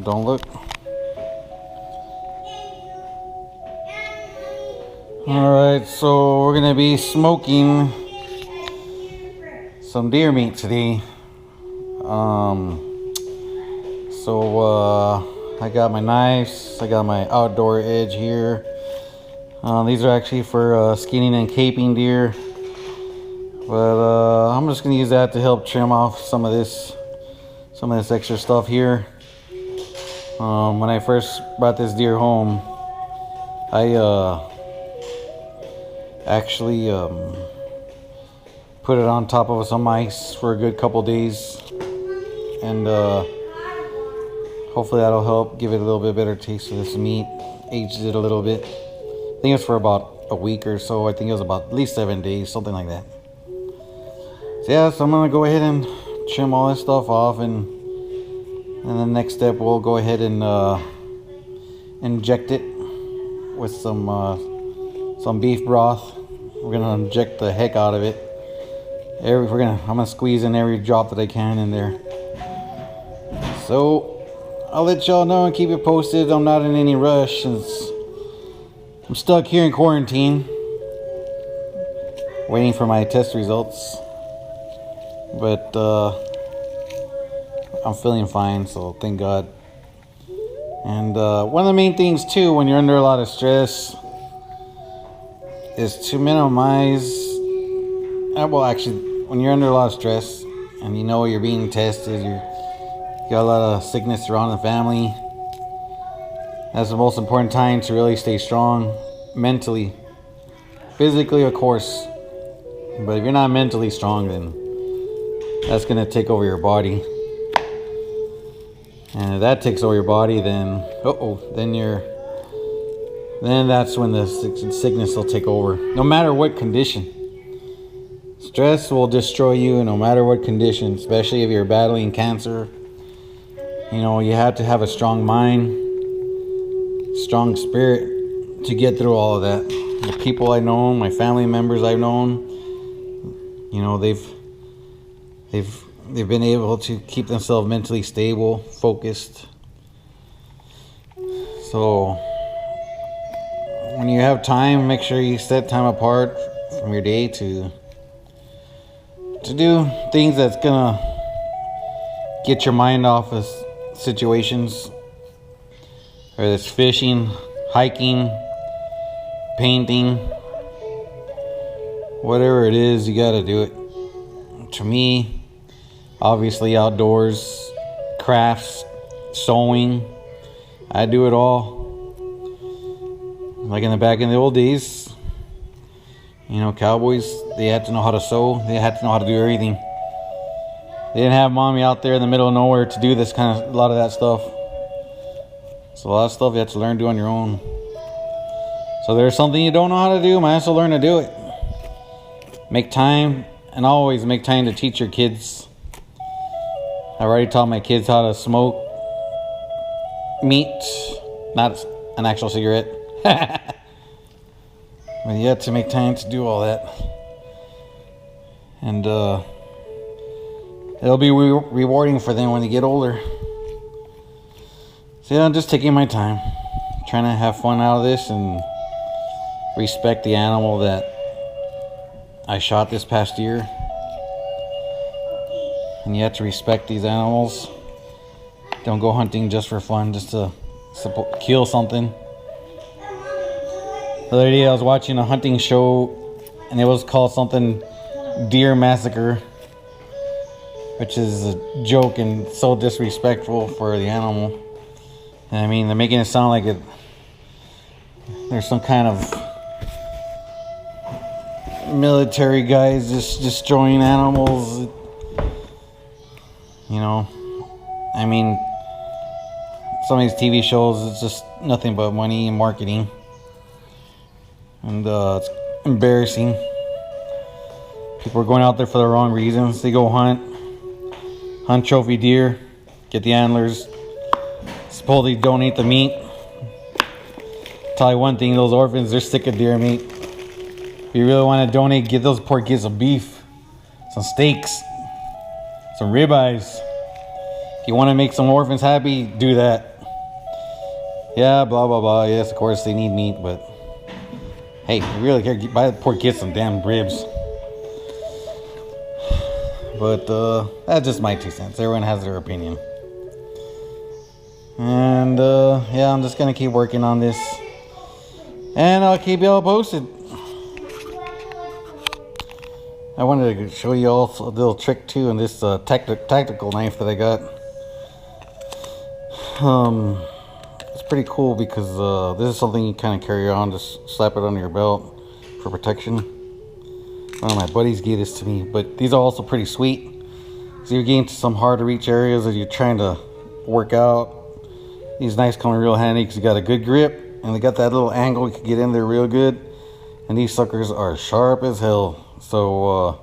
Don't look. Alright, so we're gonna be smoking some deer meat today. I got my knives, I got my outdoor edge here. These are actually for skinning and caping deer. But I'm just gonna use that to help trim off some of this extra stuff here. When I first brought this deer home, I actually put it on top of some ice for a good couple days, and hopefully that'll help give it a little bit better taste of this meat. Aged it a little bit. I think it's for about a week or so. I think it was about at least 7 days, something like that. So yeah, so I'm gonna go ahead and trim all this stuff off, and the next step we'll go ahead and inject it with some beef broth. We're gonna inject the heck out of it. I'm gonna squeeze in every drop that I can in there. So I'll let y'all know and keep it posted. I'm not in any rush since I'm stuck here in quarantine, waiting for my test results. But I'm feeling fine, so thank God. And one of the main things too, when you're under a lot of stress, is to minimize. Well, actually, when you're under a lot of stress and you know you're being tested, you got a lot of sickness around the family. That's the most important time to really stay strong mentally. Physically, of course, but if you're not mentally strong, then that's gonna take over your body. And if that takes over your body, then then that's when the sickness will take over. No matter what condition, stress will destroy you. No matter what condition, especially if you're battling cancer. You know, you have to have a strong mind, strong spirit to get through all of that. The people I know, my family members I've known, you know, they've been able to keep themselves mentally stable, focused. So when you have time, make sure you set time apart from your day to do things that's gonna get your mind off of situations, whether it's fishing, hiking, painting, whatever it is, you gotta do it. To me, obviously outdoors, crafts, sewing, I do it all. Like back in the old days, you know, cowboys, they had to know how to sew, they had to know how to do everything. They didn't have mommy out there in the middle of nowhere to do this a lot of that stuff. So a lot of stuff you have to learn to do on your own. So there's something you don't know how to do, might as well learn to do it. Make time, and always make time to teach your kids. I already taught my kids how to smoke meat, not an actual cigarette. But you have to make time to do all that. And it'll be rewarding for them when they get older. So yeah, I'm just taking my time, trying to have fun out of this and respect the animal that I shot this past year. And you have to respect these animals. Don't go hunting just for fun, just to kill something. The other day I was watching a hunting show, and it was called something Deer Massacre, which is a joke and so disrespectful for the animal. And I mean, they're making it sound like there's some kind of military guys just destroying animals. You know, I mean, some of these TV shows, it's just nothing but money and marketing. And it's embarrassing. People are going out there for the wrong reasons. They go hunt trophy deer, get the antlers, supposedly donate the meat. Tell you one thing, those orphans, they're sick of deer meat. If you really want to donate, give those poor kids some beef, some steaks, some ribeyes. If you want to make some orphans happy, do that. Yeah, blah blah blah. Yes, of course they need meat, but hey, you really care? Buy the poor kids some damn ribs. But that's just my 2 cents. Everyone has their opinion. And yeah, I'm just gonna keep working on this, and I'll keep y'all posted. I wanted to show you all a little trick too in this tactical knife that I got. It's pretty cool because this is something you kind of carry on, just slap it under your belt for protection. One of my buddies gave this to me, but these are also pretty sweet. So you're getting to some hard to reach areas that you're trying to work out. These knives come in real handy because you got a good grip and they got that little angle, you can get in there real good. And these suckers are sharp as hell. So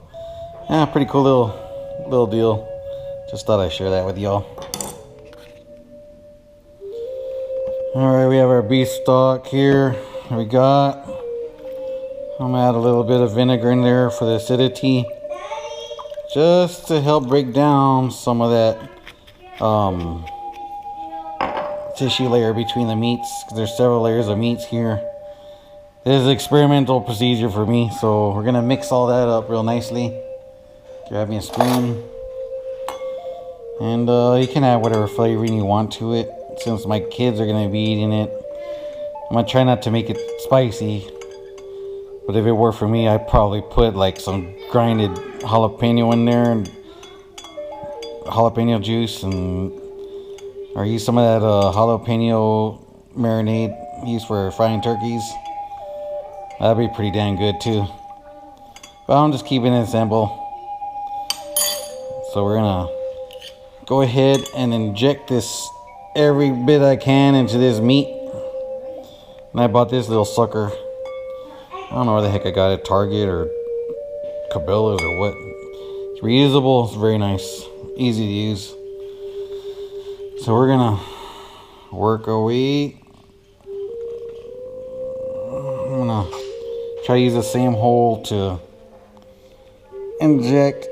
yeah, pretty cool little deal. Just thought I'd share that with y'all. Alright, we have our beef stock here. I'm gonna add a little bit of vinegar in there for the acidity, just to help break down some of that tissue layer between the meats, because there's several layers of meats here. This is an experimental procedure for me, so we're gonna mix all that up real nicely. Grab me a spoon, and you can add whatever flavoring you want to it. Since my kids are gonna be eating it, I'm gonna try not to make it spicy. But if it were for me, I'd probably put like some grinded jalapeno in there, and jalapeno juice, and or use some of that jalapeno marinade used for frying turkeys. That'd be pretty dang good too. But I'm just keeping it simple. So we're gonna go ahead and inject this every bit I can into this meat. And I bought this little sucker. I don't know where the heck I got it, Target or Cabela's or what. It's reusable, it's very nice, easy to use. So we're gonna work away. I'm gonna try to use the same hole to inject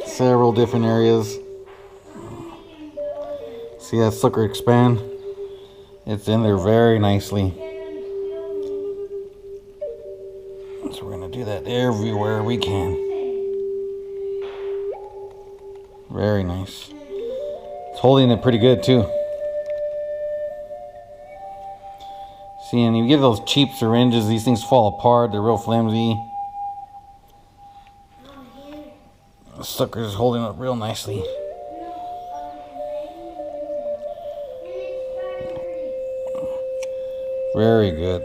several different areas. See that sucker expand? It's in there very nicely. So we're gonna do that everywhere we can. Very nice. It's holding it pretty good too. See, and you get those cheap syringes, these things fall apart, they're real flimsy. The sucker's holding up real nicely. Very good.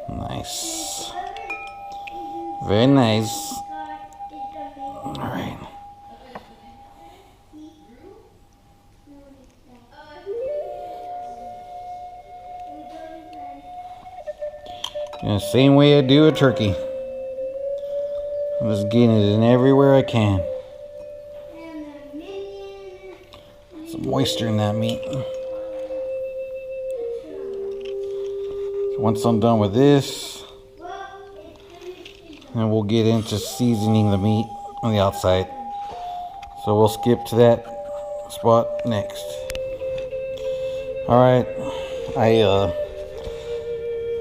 Nice. Very nice. All right. In the same way I do a turkey. I'm just getting it in everywhere I can. Some moisture in that meat. So once I'm done with this, then we'll get into seasoning the meat on the outside. So we'll skip to that spot next. Alright, I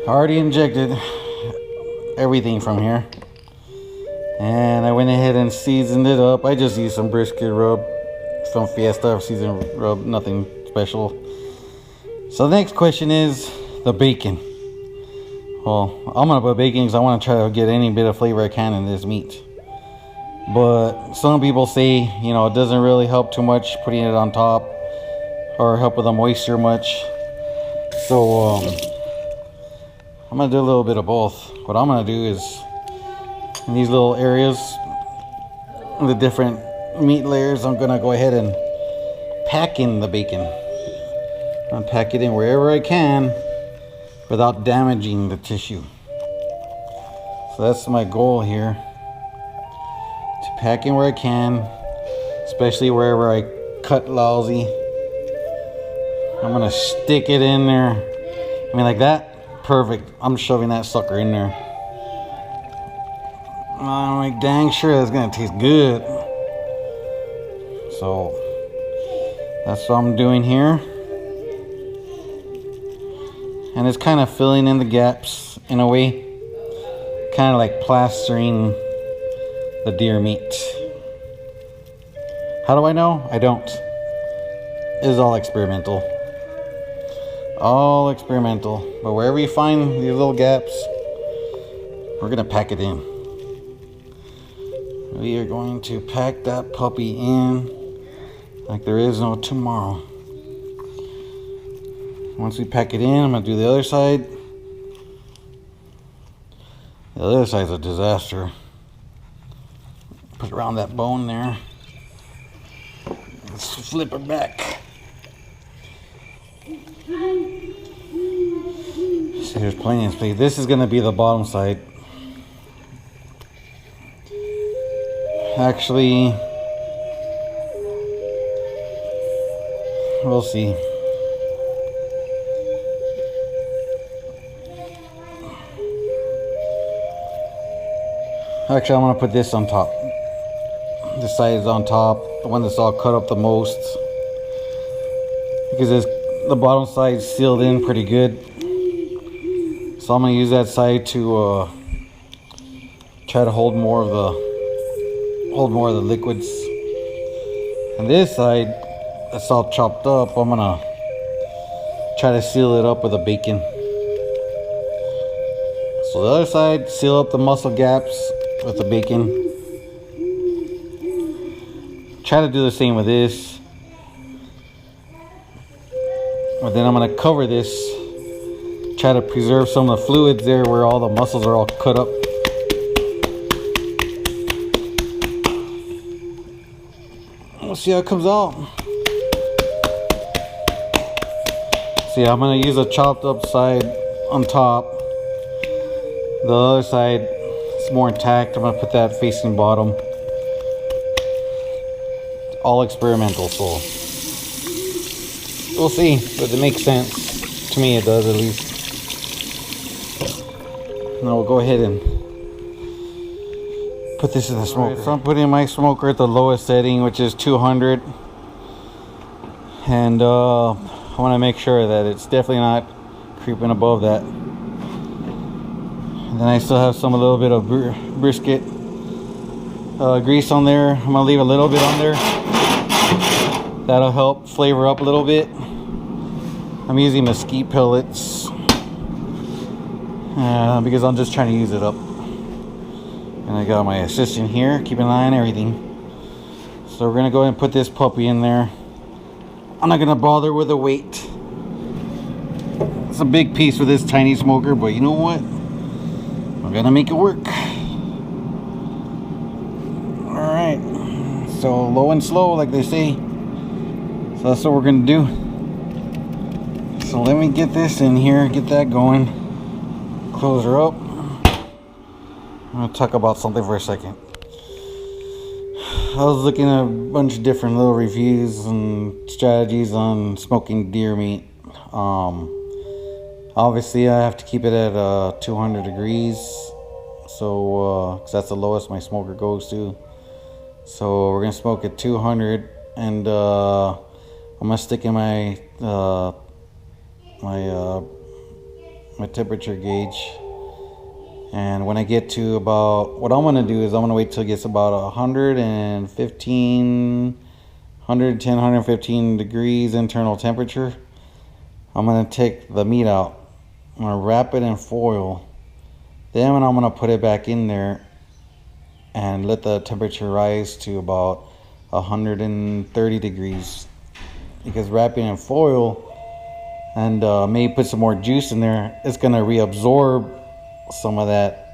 already injected everything from here. And I went ahead and seasoned it up. I just used some brisket rub from Fiesta seasoned rub, nothing special. So the next question is the bacon. Well, I'm gonna put bacon because I want to try to get any bit of flavor I can in this meat. But some people say, you know, it doesn't really help too much putting it on top or help with the moisture much. So I'm gonna do a little bit of both. What I'm gonna do is, in these little areas, the different meat layers, I'm gonna go ahead and pack in the bacon. I'm gonna pack it in wherever I can without damaging the tissue. So that's my goal here, to pack in where I can, especially wherever I cut lousy. I'm gonna stick it in there I mean, like that, perfect. I'm shoving that sucker in there. I'm like dang sure it's gonna taste good. So that's what I'm doing here. And it's kind of filling in the gaps in a way. Kind of like plastering the deer meat. How do I know? I don't. It's all experimental. All experimental. But wherever you find these little gaps, we're gonna pack it in. We are going to pack that puppy in like there is no tomorrow. Once we pack it in, I'm gonna do the other side. The other side's a disaster. Put it around that bone there. Let's flip her back. See, there's plenty of space. This is gonna be the bottom side. Actually, we'll see. Actually, I'm gonna put this on top. This side is on top, the one that's all cut up the most, because the bottom side is sealed in pretty good. So I'm gonna use that side to try to hold more of the liquids. And this side that's all chopped up, I'm gonna try to seal it up with a bacon. So the other side, seal up the muscle gaps with the bacon. Try to do the same with this. And then I'm gonna cover this. Try to preserve some of the fluids there where all the muscles are all cut up. We'll see how it comes out. See, I'm gonna use a chopped up side on top. The other side is more intact. I'm gonna put that facing bottom. All experimental, so we'll see, but it makes sense. To me it does, at least. Now we'll go ahead and put this in the smoker. Right, so I'm putting my smoker at the lowest setting, which is 200. And I want to make sure that it's definitely not creeping above that. And then I still have a little bit of brisket grease on there. I'm gonna leave a little bit on there. That'll help flavor up a little bit. I'm using mesquite pellets because I'm just trying to use it up. And I got my assistant here, keeping an eye on everything. So we're gonna go ahead and put this puppy in there. I'm not gonna bother with the weight. It's a big piece for this tiny smoker, but you know what? I'm gonna make it work. Alright, so low and slow, like they say. So that's what we're gonna do. So let me get this in here, get that going. Close her up. I'm gonna talk about something for a second. I was looking at a bunch of different little reviews and strategies on smoking deer meat. Obviously I have to keep it at 200 degrees. So, 'cause that's the lowest my smoker goes to. So we're gonna smoke at 200, and I'm gonna stick in my my temperature gauge. And when I get to about, what I'm gonna do is I'm gonna wait till it gets about 110, 115 degrees internal temperature. I'm gonna take the meat out. I'm gonna wrap it in foil. Then I'm gonna put it back in there and let the temperature rise to about 130 degrees. Because wrapping in foil and maybe put some more juice in there, it's gonna reabsorb some of that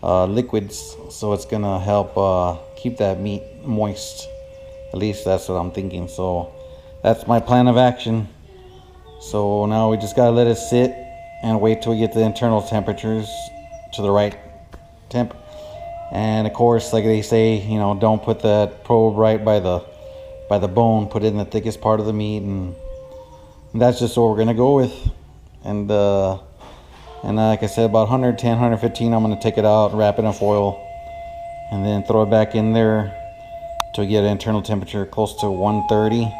liquids, so it's gonna help keep that meat moist. At least that's what I'm thinking. So that's my plan of action. So now we just gotta let it sit and wait till we get the internal temperatures to the right temp. And of course, like they say, you know, don't put that probe right by the bone. Put it in the thickest part of the meat and that's just what we're gonna go with. And like I said, about 110, 115, I'm gonna take it out, wrap it in foil, and then throw it back in there to get an internal temperature close to 130.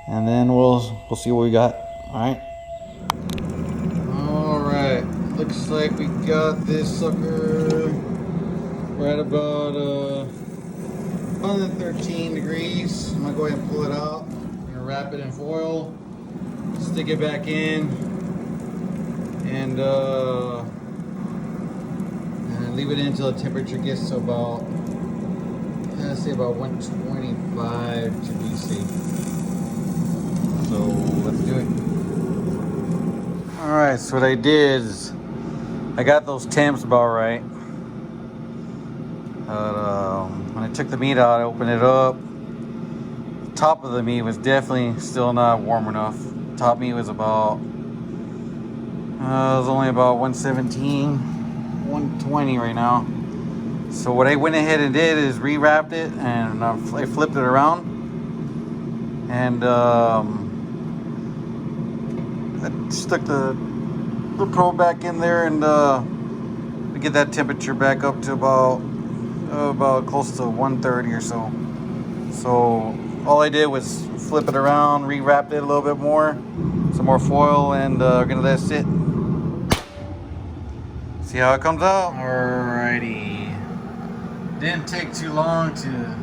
And then we'll see what we got. All right. Looks like we got this sucker right about 113 degrees. I'm gonna go ahead and pull it out. I'm gonna wrap it in foil, stick it back in, and leave it in until the temperature gets to about, let's say about 125 to be safe. So let's do it. All right, so what I did is I got those temps about right. When I took the meat out, I opened it up. The top of the meat was definitely still not warm enough. Top meat was about, it was only about 117, 120 right now. So what I went ahead and did is rewrapped it, and I flipped it around, and I stuck the probe back in there, and to get that temperature back up to about close to 130 or so. So all I did was flip it around, rewrapped it a little bit more, some more foil, and we're gonna let it sit. See how it comes out. Alrighty. Didn't take too long to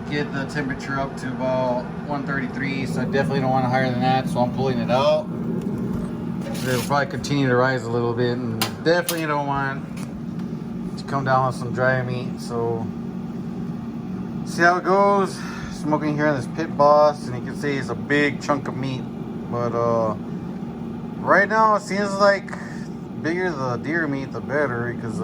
get the temperature up to about 133, so I definitely don't want it higher than that, so I'm pulling it out. It'll probably continue to rise a little bit, and definitely don't want to come down with some dry meat. So see how it goes. Smoking here on this Pit Boss, and you can see it's a big chunk of meat, but right now it seems like the bigger the deer meat the better, because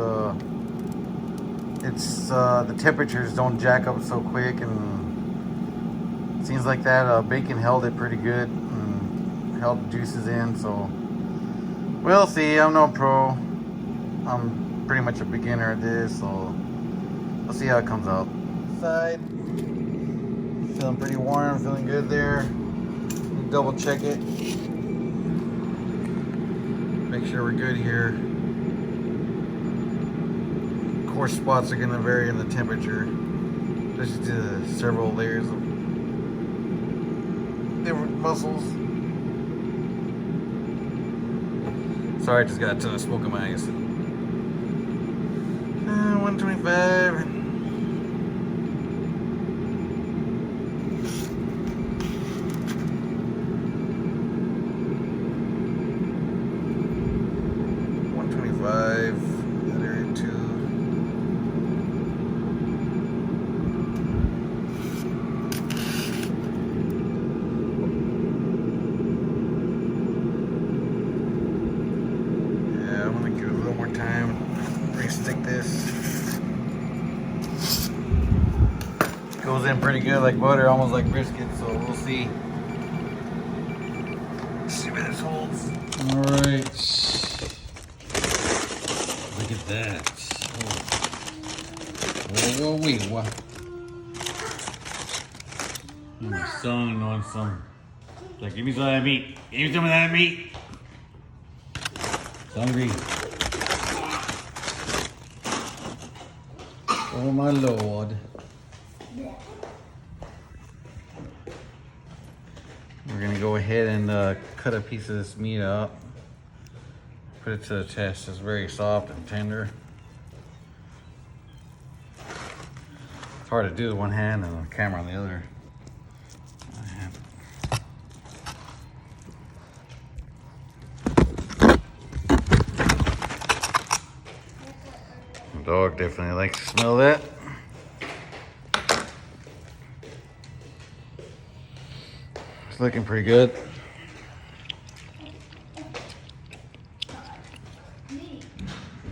it's the temperatures don't jack up so quick, and it seems like that bacon held it pretty good and held the juices in. So we'll see. I'm no pro. I'm pretty much a beginner at this, so we'll see how it comes out. Side, feeling pretty warm, feeling good there. Double check it. Make sure we're good here. Coarse spots are going to vary in the temperature. This is the several layers of different muscles. Sorry, I just got a ton of smoke in my eyes. 125. Stick this. Goes in pretty good like butter, almost like brisket, so we'll see. Let's see where this holds. Alright. Look at that. Whoa, wait, what? My son on some. Like, give me some of that meat. Give me some of that meat. It's hungry. Oh my Lord. We're gonna go ahead and cut a piece of this meat up. Put it to the test. It's very soft and tender. It's hard to do with one hand and the camera on the other. Dog definitely likes to smell that. It's looking pretty good.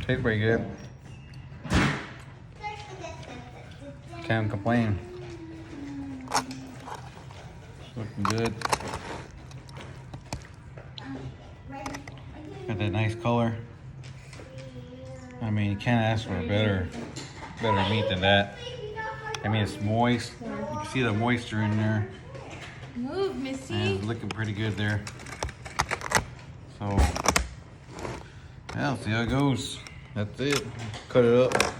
Tastes pretty good. Can't complain. Looking good. Got that nice color. I mean, you can't ask for a better meat than that. I mean, it's moist. You can see the moisture in there. Move, Missy. And it's looking pretty good there. So, yeah, see how it goes. That's it. Cut it up.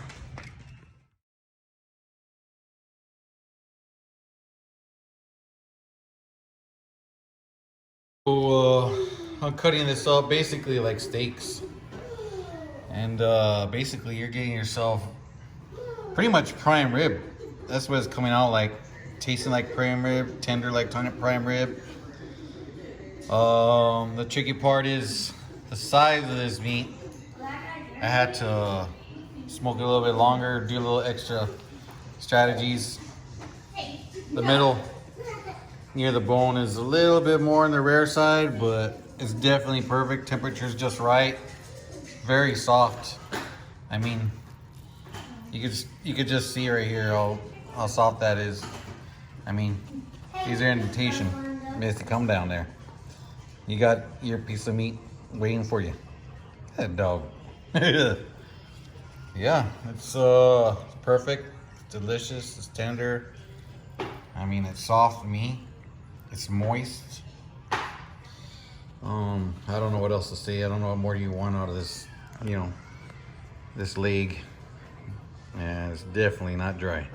So, I'm cutting this up basically like steaks. And basically you're getting yourself pretty much prime rib. That's what it's coming out like. Tasting like prime rib, tender like prime rib. The tricky part is the size of this meat. I had to smoke it a little bit longer, do a little extra strategies. The middle near the bone is a little bit more on the rare side, but it's definitely perfect. Temperature's just right. Very soft. I mean, you could just see right here how soft that is. I mean, these are indentation. It has to come down there. You got your piece of meat waiting for you. That dog. Yeah, it's perfect. It's delicious. It's tender. I mean, it's soft meat. It's moist. I don't know what else to say. I don't know what more do you want out of this, this leg. Yeah, it's definitely not dry.